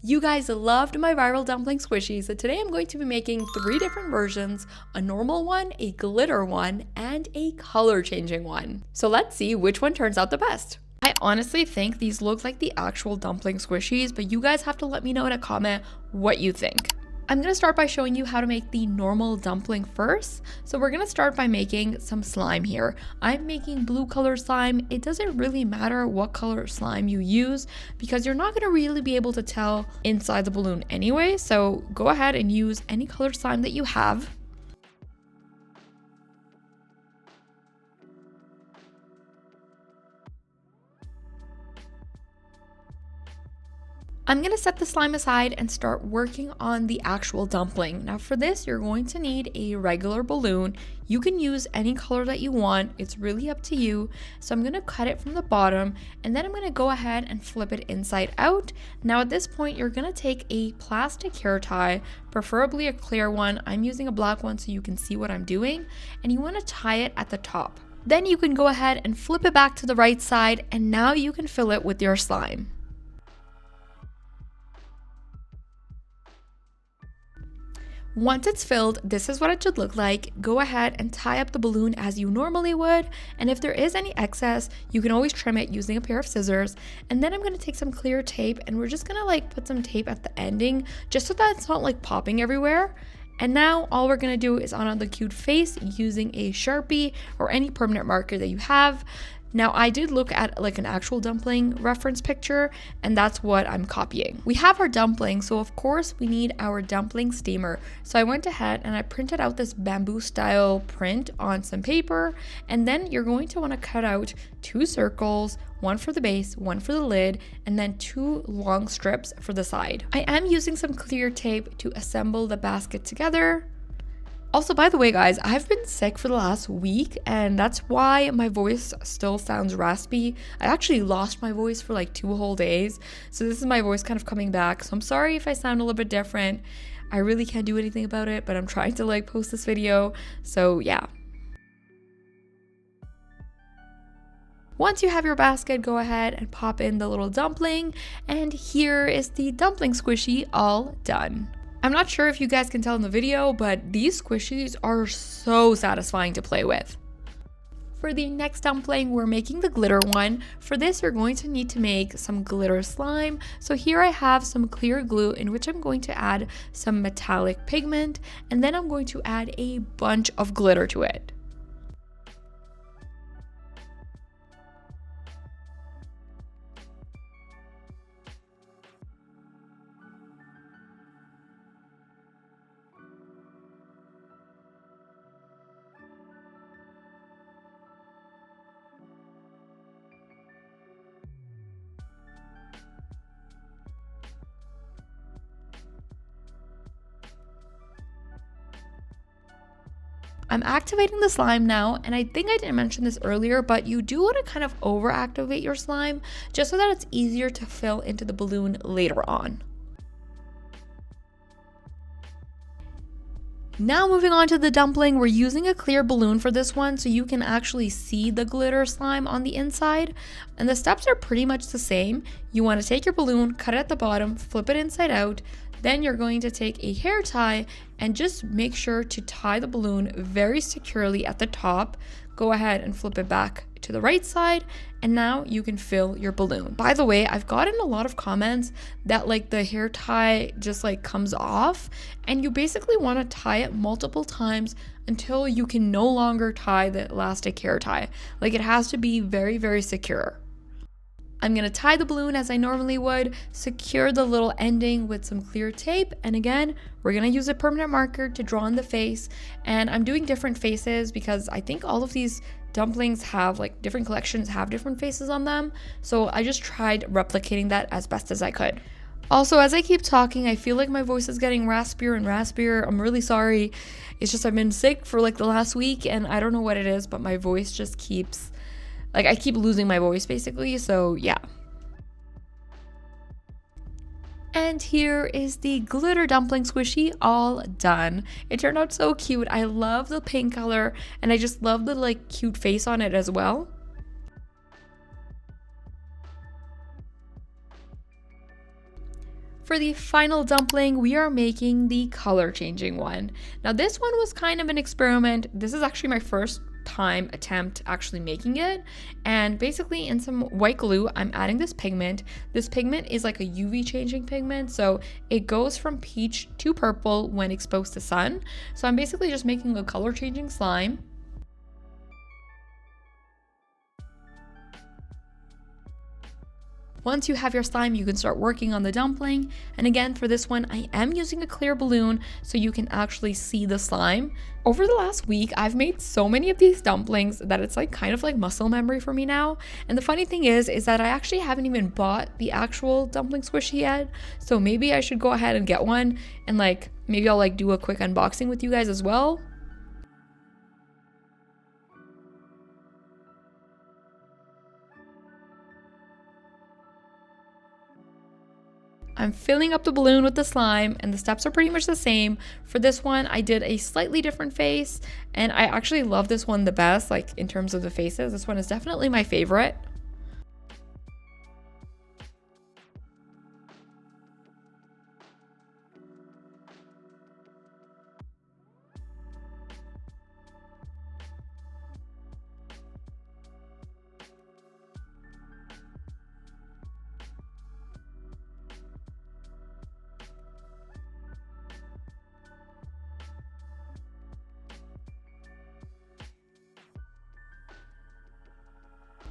You guys loved my viral dumpling squishies, so today I'm going to be making 3 different versions, a normal one, a glitter one, and a color changing one. So let's see which one turns out the best. I honestly think these look like the actual dumpling squishies, but you guys have to let me know in a comment what you think. I'm gonna start by showing you how to make the normal dumpling first. So we're gonna start by making some slime here. I'm making blue color slime. It doesn't really matter what color slime you use because you're not gonna really be able to tell inside the balloon anyway. So go ahead and use any color slime that you have. I'm gonna set the slime aside and start working on the actual dumpling. Now for this, you're going to need a regular balloon. You can use any color that you want. It's really up to you. So I'm gonna cut it from the bottom and then I'm gonna go ahead and flip it inside out. Now at this point, you're gonna take a plastic hair tie, preferably a clear one. I'm using a black one so you can see what I'm doing. And you wanna tie it at the top. Then you can go ahead and flip it back to the right side and now you can fill it with your slime. Once it's filled, this is what it should look like. Go ahead and tie up the balloon as you normally would, and if there is any excess, you can always trim it using a pair of scissors. And then I'm going to take some clear tape and we're just going to put some tape at the ending just so that it's not popping everywhere. And now all we're going to do is on the cute face using a Sharpie or any permanent marker that you have. Now I did look at an actual dumpling reference picture and that's what I'm copying. We have our dumpling, so of course we need our dumpling steamer. So I went ahead and I printed out this bamboo style print on some paper, and then you're going to want to cut out 2 circles, one for the base, one for the lid, and then 2 long strips for the side. I am using some clear tape to assemble the basket together. Also, by the way, guys, I've been sick for the last week, and that's why my voice still sounds raspy. I actually lost my voice for 2 whole days, so this is my voice kind of coming back. So I'm sorry if I sound a little bit different. I really can't do anything about it, but I'm trying to post this video, so yeah. Once you have your basket, go ahead and pop in the little dumpling, and here is the dumpling squishy all done. I'm not sure if you guys can tell in the video, but these squishies are so satisfying to play with. For the next dumpling, we're making the glitter one. For this, you're going to need to make some glitter slime. So here I have some clear glue in which I'm going to add some metallic pigment, and then I'm going to add a bunch of glitter to it. I'm activating the slime now, and I think I didn't mention this earlier, but you do want to kind of over-activate your slime just so that it's easier to fill into the balloon later on. Now moving on to the dumpling, we're using a clear balloon for this one so you can actually see the glitter slime on the inside. And the steps are pretty much the same. You want to take your balloon, cut it at the bottom, flip it inside out. Then you're going to take a hair tie and just make sure to tie the balloon very securely at the top. Go ahead and flip it back to the right side, and now you can fill your balloon. By the way, I've gotten a lot of comments that the hair tie just comes off, and you basically want to tie it multiple times until you can no longer tie the elastic hair tie. It has to be very, very secure. I'm going to tie the balloon as I normally would, secure the little ending with some clear tape, and again, we're going to use a permanent marker to draw on the face. And I'm doing different faces because I think all of these dumplings have different collections have different faces on them, so I just tried replicating that as best as I could. Also, as I keep talking, I feel like my voice is getting raspier and raspier. I'm really sorry. It's just I've been sick for the last week, and I don't know what it is, but my voice just keeps I keep losing my voice basically, so yeah. And here is the glitter dumpling squishy all done. It turned out so cute. I love the pink color, and I just love the cute face on it as well. For the final dumpling, we are making the color changing one. Now this one was kind of an experiment. This is actually my first time attempt actually making it, and basically in some white glue I'm adding this pigment. This pigment is like a UV changing pigment, so it goes from peach to purple when exposed to sun. So I'm basically just making a color changing slime. Once you have your slime, you can start working on the dumpling. And again, for this one, I am using a clear balloon so you can actually see the slime. Over the last week, I've made so many of these dumplings that it's like kind of like muscle memory for me now. And the funny thing is that I actually haven't even bought the actual dumpling squishy yet. So maybe I should go ahead and get one, and like maybe I'll like do a quick unboxing with you guys as well. I'm filling up the balloon with the slime, and the steps are pretty much the same. For this one, I did a slightly different face, and I actually love this one the best, like in terms of the faces. This one is definitely my favorite.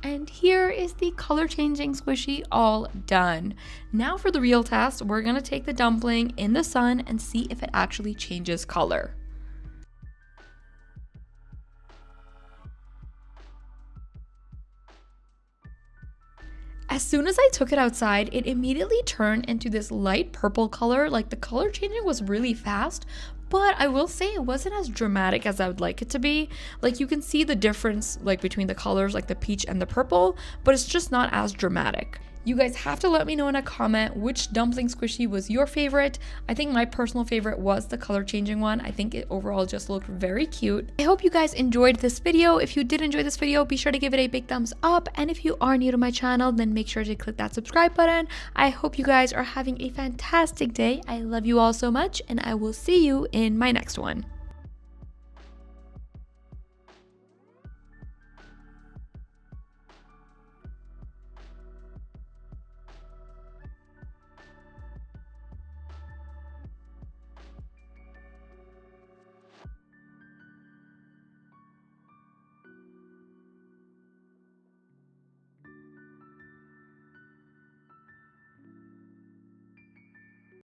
And here is the color changing squishy all done. Now for the real test, we're gonna take the dumpling in the sun and see if it actually changes color. As soon as I took it outside, it immediately turned into this light purple color. Like the color changing was really fast, but I will say it wasn't as dramatic as I would like it to be. Like you can see the difference like between the colors, like the peach and the purple, but it's just not as dramatic. You guys have to let me know in a comment which dumpling squishy was your favorite. I think my personal favorite was the color changing one. I think it overall just looked very cute. I hope you guys enjoyed this video. If you did enjoy this video, be sure to give it a big thumbs up. And if you are new to my channel, then make sure to click that subscribe button. I hope you guys are having a fantastic day. I love you all so much, and I will see you in my next one.